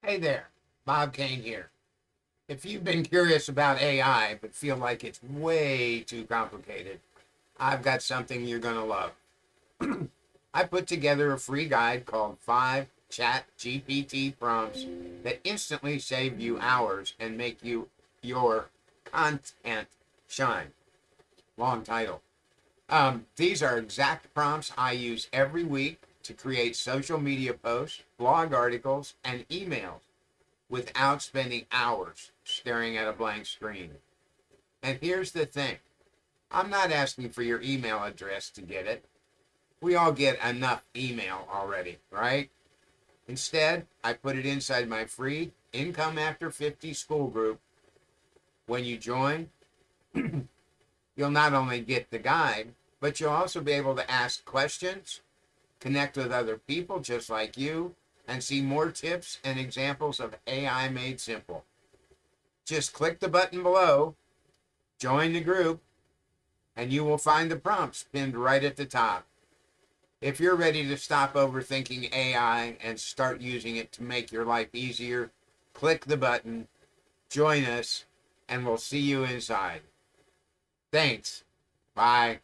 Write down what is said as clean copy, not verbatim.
Hey there, Bob Kane here. If you've been curious about AI but feel like it's way too complicated, I've got something you're going to love. I put together a free guide called 5 ChatGPT prompts that instantly save you hours and make your content shine. Long title. These are exact prompts I use every week to create social media posts, blog articles, and emails without spending hours staring at a blank screen. And here's the thing, I'm not asking for your email address to get it. We all get enough email already, right? Instead, I put it inside my free Income After 50 Skool group. When you join, you'll not only get the guide, but you'll also be able to ask questions, connect with other people just like you, and see more tips and examples of AI made simple. Just click the button below, join the group, and you will find the prompts pinned right at the top. If you're ready to stop overthinking AI and start using it to make your life easier, click the button, join us, and we'll see you inside. Thanks. Bye.